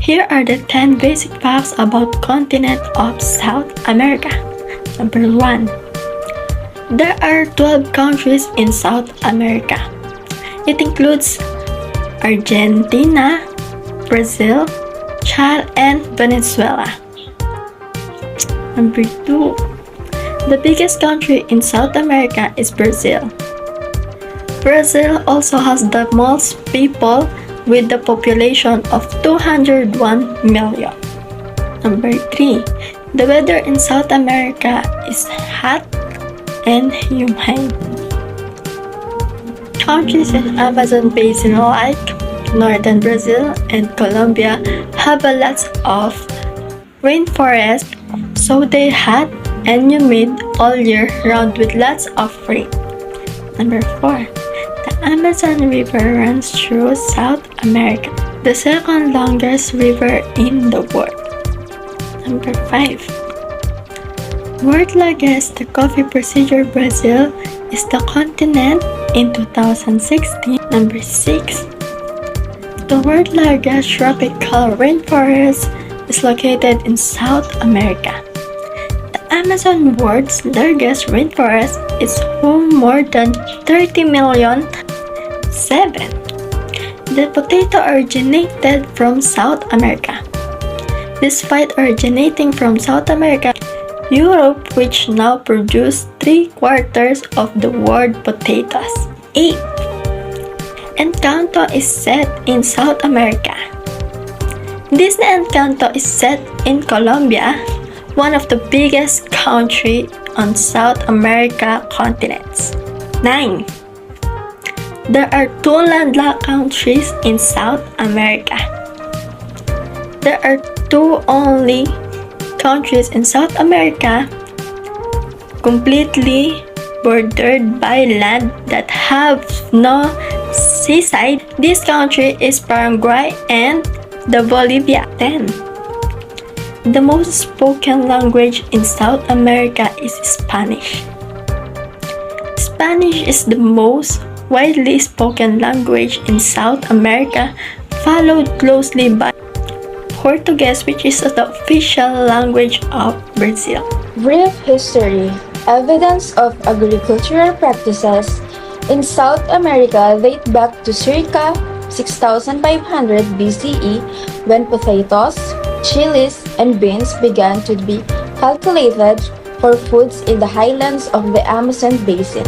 Here are the 10 basic facts about continent of South America. Number 1. There are 12 countries in South America. It includes Argentina, Brazil, Chile, and Venezuela. Number 2. The biggest country in South America is Brazil. Brazil also has the most people with the population of 201 million. Number 3. The weather in South America is hot and humid. Countries in Amazon basin like northern Brazil and Colombia have a lot of rainforest, so they're hot and humid all year round with lots of rain. Number 4. The Amazon River runs through South America, the second longest river in the world. Number 5. World largest coffee producer Brazil is the continent in 2016. Number 6. The world's largest tropical rainforest is located in South America. The Amazon world's largest rainforest is home more than 30 million. 7. The potato originated from South America. Despite originating from South America, Europe, which now produces 3/4 of the world potatoes. 8. Encanto is set in South America. Disney Encanto is set in Colombia, one of the biggest countries on South America continents. 9. There are 2 landlocked countries in South America. There are 2 only countries in South America completely bordered by land that have no seaside. This country is Paraguay and the Bolivia. 10. The most spoken language in South America is Spanish. Spanish is the most widely spoken language in South America, followed closely by Portuguese, which is the official language of Brazil. Brief history. Evidence of agricultural practices in South America date back to circa 6500 BCE when potatoes, chilies, and beans began to be cultivated for foods in the highlands of the Amazon basin.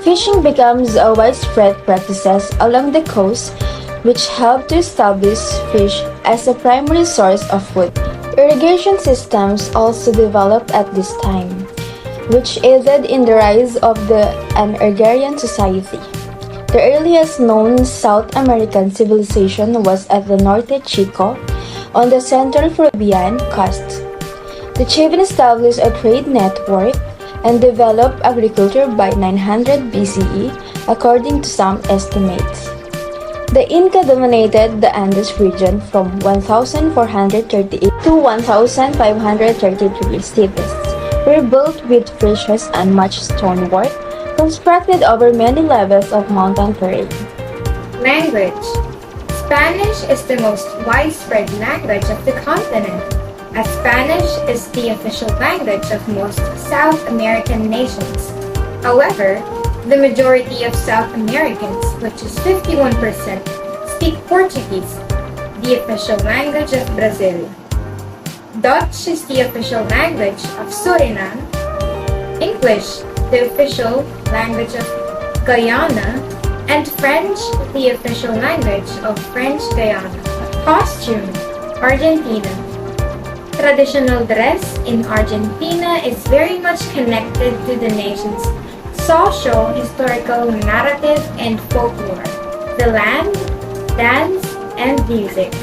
Fishing becomes a widespread practice along the coast, which helped to establish fish as a primary source of food. Irrigation systems also developed at this time, which aided in the rise of an agrarian society. The earliest known South American civilization was at the Norte Chico on the central Peruvian coast. The chieftain established a trade network and developed agriculture by 900 BCE, according to some estimates. The Inca dominated the Andes region from 1438 to 1533. Cities were built with bridges and much stonework, constructed over many levels of mountain terrain. Language. Spanish is the most widespread language of the continent, as Spanish is the official language of most South American nations. However, the majority of South Americans, which is 51%, speak Portuguese, the official language of Brazil. Dutch is the official language of Suriname. English, the official language of Guyana, and French, the official language of French Guyana. Costume, Argentina. Traditional dress in Argentina is very much connected to the nation's social, historical narrative and folklore, the land, dance, and music.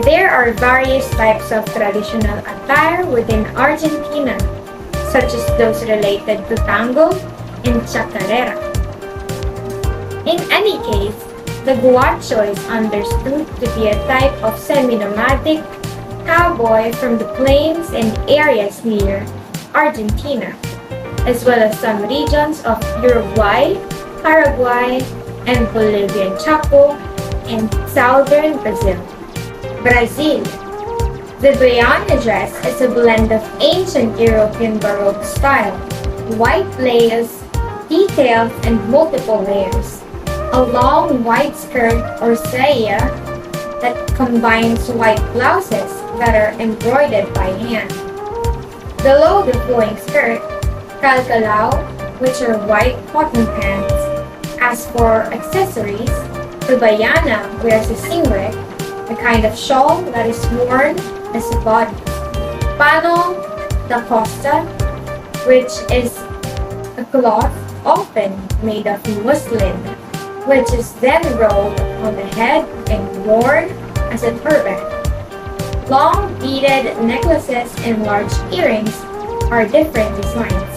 There are various types of traditional attire within Argentina, such as those related to tango and chacarera. In any case, the guacho is understood to be a type of semi-nomadic cowboy from the plains and areas near Argentina, as well as some regions of Uruguay, Paraguay, and Bolivian Chaco, and southern Brazil. Brazil. The Baiana dress is a blend of ancient European Baroque style, white lace, details, and multiple layers. A long white skirt or saia that combines white blouses that are embroidered by hand. Below the flowing skirt, calcalao, which are white cotton pants. As for accessories, the Baiana wears a singlet, a kind of shawl that is worn as a body. Pano da costa, which is a cloth often made of muslin, which is then rolled on the head and worn as a turban. Long beaded necklaces and large earrings are different designs.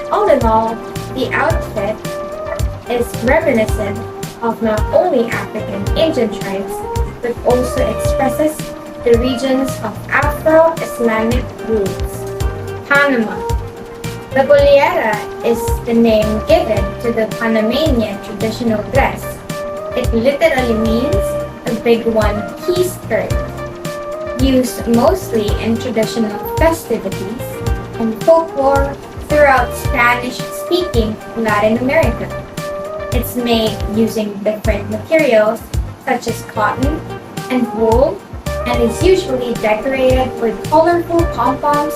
All in all, the outfit is reminiscent of not only African Indian tribes, but also expresses the regions of Afro-Islamic roots. Panama. The bolera is the name given to the Panamanian traditional dress. It literally means a big one-piece skirt, used mostly in traditional festivities and folklore throughout Spanish-speaking Latin America. It's made using different materials such as cotton and wool, and is usually decorated with colorful pom-poms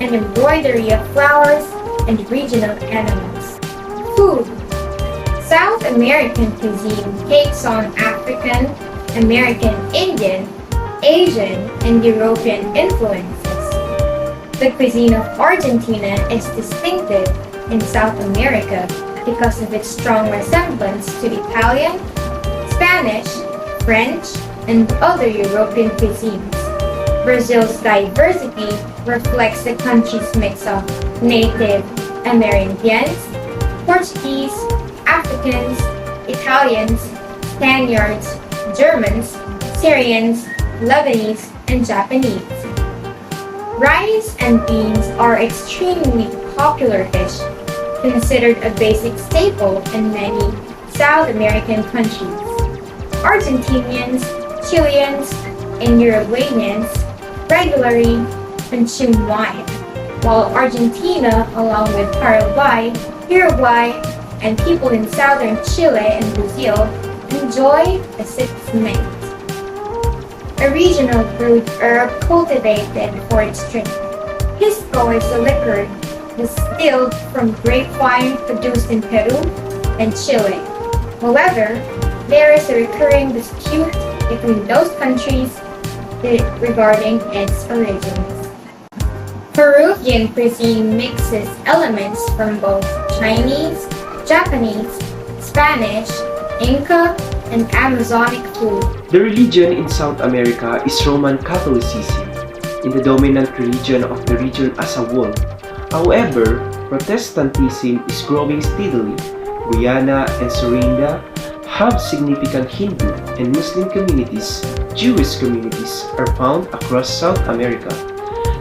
and embroidery of flowers and regional animals. Food. South American cuisine takes on African, American Indian, Asian, and European influences. The cuisine of Argentina is distinctive in South America because of its strong resemblance to Italian, Spanish, French, and other European cuisines. Brazil's diversity reflects the country's mix of native Amerindians, Portuguese, Africans, Italians, Spaniards, Germans, Syrians, Lebanese, and Japanese. Rice and beans are extremely popular dish, considered a basic staple in many South American countries. Argentinians, Chileans, and Uruguayans regularly consume wine, while Argentina, along with Paraguay, Uruguay, and people in southern Chile and Brazil, enjoy a sixth mint, a regional brewed herb cultivated for its drink. Pisco is a liquor distilled from grapevine produced in Peru and Chile. However, there is a recurring dispute between those countries regarding its origins. Peruvian cuisine mixes elements from both Chinese, Japanese, Spanish, Inca, and Amazonic food. The religion in South America is Roman Catholicism, in the dominant religion of the region as a whole. However, Protestantism is growing steadily. Guyana and Suriname have significant Hindu and Muslim communities. Jewish communities are found across South America.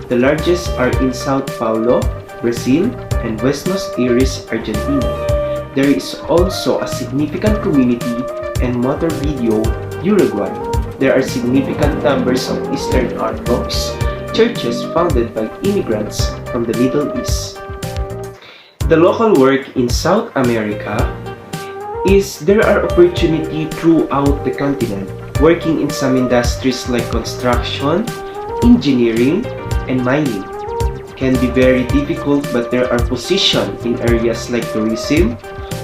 The largest are in Sao Paulo, Brazil, and Buenos Aires, Argentina. There is also a significant community in Montevideo, Uruguay. There are significant numbers of Eastern Orthodox churches founded by immigrants from the Middle East. The local work in South America is there are opportunities throughout the continent, working in some industries like construction, engineering, and mining. Can be very difficult, but there are positions in areas like tourism,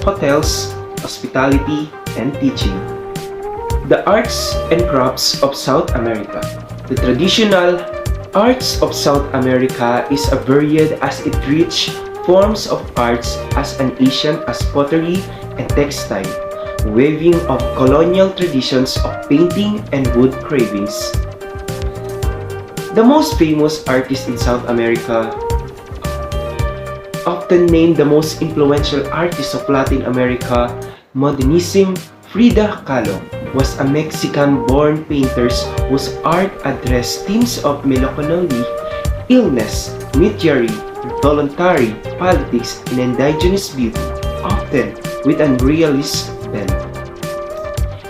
hotels, hospitality, and teaching. The arts and crafts of South America. The traditional arts of South America is a varied as it rich forms of arts as an ancient as pottery and textile, weaving of colonial traditions of painting and wood carvings. The most famous artists in South America, often named the most influential artist of Latin America, Modernism, Frida Kahlo, was a Mexican-born painter whose art addressed themes of melancholy, illness, misery, voluntary, politics, and indigenous beauty, often with a realist bent.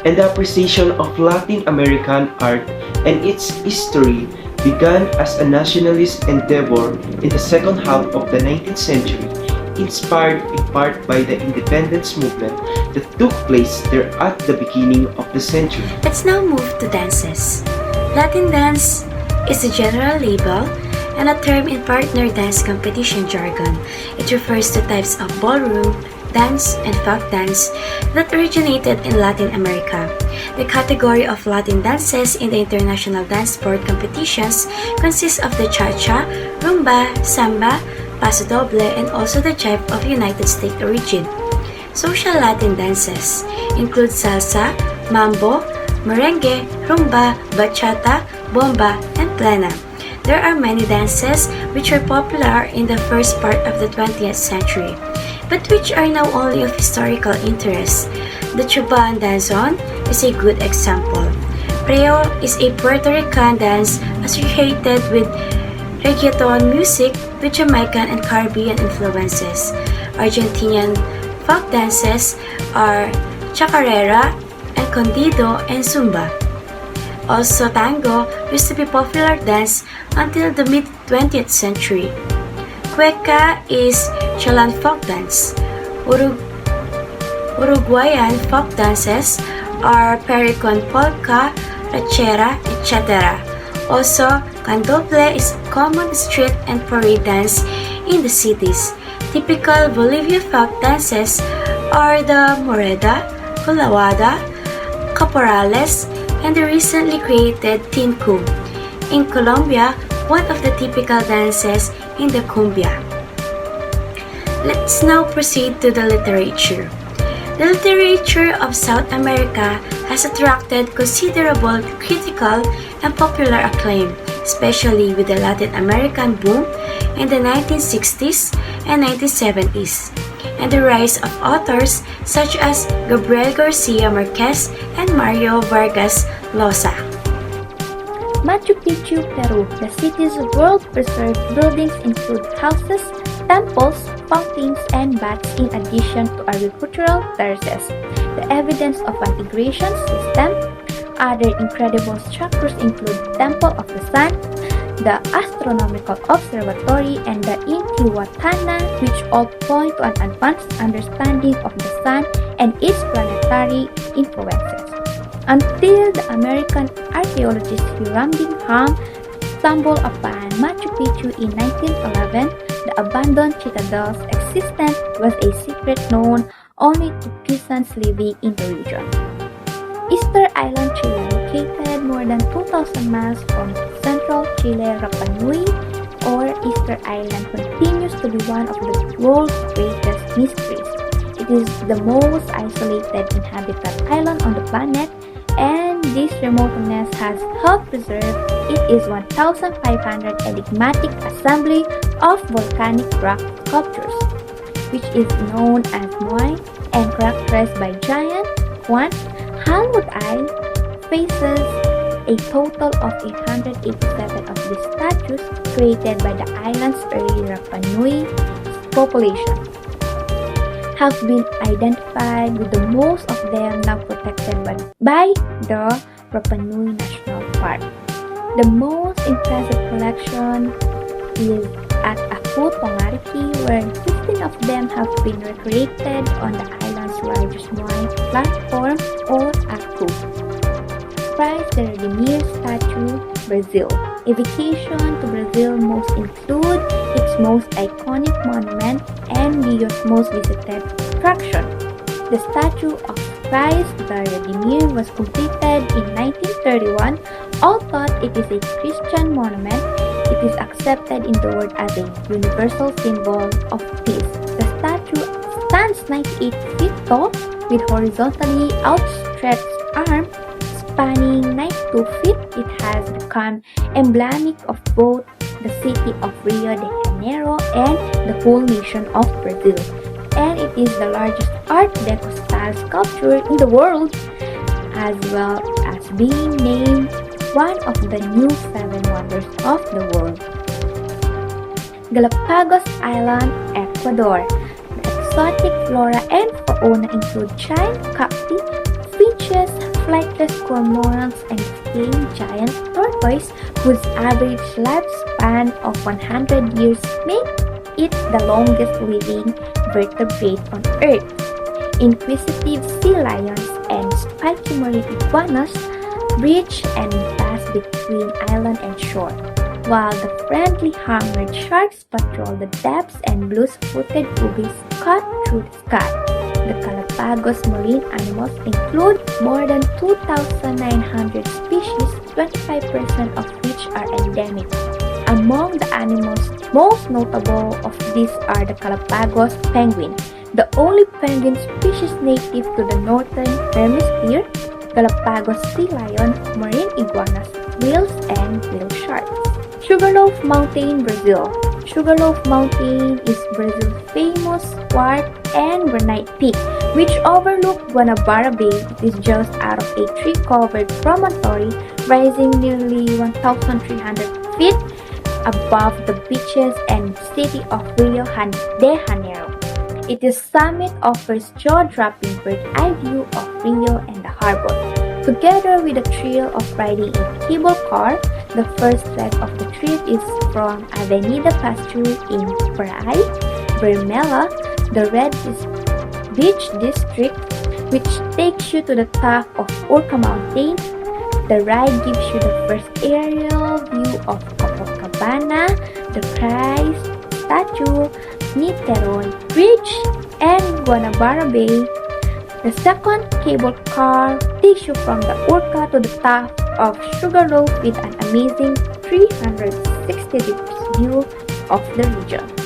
And the appreciation of Latin American art and its history began as a nationalist endeavor in the second half of the 19th century, inspired in part by the independence movement that took place there at the beginning of the century. Let's now move to dances. Latin dance is a general label and a term in partner dance competition jargon. It refers to types of ballroom, dance, and folk dance that originated in Latin America. The category of Latin dances in the international dance sport competitions consists of the cha-cha, rumba, samba, paso doble, and also the jive of United States origin. Social Latin dances include salsa, mambo, merengue, rumba, bachata, bomba, and plena. There are many dances which were popular in the first part of the 20th century, but which are now only of historical interest. The Chuban danzon is a good example. Preo is a Puerto Rican dance associated with reggaeton music with Jamaican and Caribbean influences. Argentinian folk dances are chacarera, escondido, and zumba. Also, tango used to be popular dance until the mid-20th century. Cueca is Chilean folk dance. Uruguayan folk dances are pericon, polka, ranchera, etc. Also, candomblé is common street and parade dance in the cities. Typical Bolivian folk dances are the moreda, culawada, caporales, and the recently created tinku. In Colombia, one of the typical dances in the cumbia. Let's now proceed to the literature. The literature of South America has attracted considerable critical and popular acclaim, especially with the Latin American boom in the 1960s and 1970s, and the rise of authors such as Gabriel Garcia Marquez and Mario Vargas Llosa. Machu Picchu, Peru. The city's world-preserved buildings include houses, temples, fountains, and baths in addition to agricultural terraces. The evidence of an irrigation system. Other incredible structures include Temple of the Sun, the Astronomical Observatory, and the Intihuatana, which all point to an advanced understanding of the Sun and its planetary influences. Until the American archaeologist Hiram Bingham stumbled upon Machu Picchu in 1911, the abandoned citadel's existence was a secret known only to peasants living in the region. Easter Island, Chile, located more than 2,000 miles from central Chile, Rapa Nui, or Easter Island, continues to be one of the world's greatest mysteries. It is the most isolated inhabited island on the planet, and this remoteness has helped preserve its 1,500 enigmatic assembly of volcanic rock sculptures, which is known as moai and characterized by giant, quant, Hollywood Eye faces. A total of 887 of these statues created by the island's early Rapa Nui population have been identified, with the most of them now protected by the Rapa Nui National Park. The most impressive collection is at Afut Pongariki, where 15 of them have been recreated on the island's largest moai platform, or Aku. Prize the Redimir statue, Brazil. A vacation to Brazil must include its most iconic monument and Rio's most visited attraction. The statue of Christ the Redimir was completed in 1931. Although it is a Christian monument, it is accepted in the world as a universal symbol of peace. The statue stands 98 feet tall with horizontally outstretched arms spanning 92 feet. It has become emblematic of both the city of Rio de Janeiro and the whole nation of Brazil. And it is the largest Art Deco style sculpture in the world, as well as being named one of the new 7 wonders of the world. Galapagos Island, Ecuador. The exotic flora and fauna include giant cacti, finches, flightless cormorants, and scaly giant tortoise, whose average lifespan of 100 years make it the longest living vertebrate on Earth. Inquisitive sea lions and spiky marine iguanas breach and pass between island and shore, while the friendly hammered sharks patrol the depths and blues-footed boobies cut through the sky. The Galapagos marine animals include more than 2,900 species, 25% of which are endemic. Among the animals most notable of these are the Galapagos penguin, the only penguin species native to the northern hemisphere, Galapagos sea lion, marine iguanas, whales, and whale sharks. Sugarloaf Mountain, Brazil. Sugarloaf Mountain is Brazil's famous quartz and granite peak, which overlooks Guanabara Bay. It is just out of a tree-covered promontory rising nearly 1,300 feet above the beaches and city of Rio de Janeiro. Its summit offers jaw-dropping bird-eye view of Rio and the harbor. Together with the thrill of riding a cable car, the first leg of the trip is from Avenida Pasteur in Praia Vermelha, the Red Beach District, which takes you to the top of Orca Mountain. The ride gives you the first aerial view of Copacabana, the Christ statue, Niterói Bridge, and Guanabara Bay. The second cable car takes you from the Orca to the top of Sugarloaf with an amazing 360 degrees view of the region.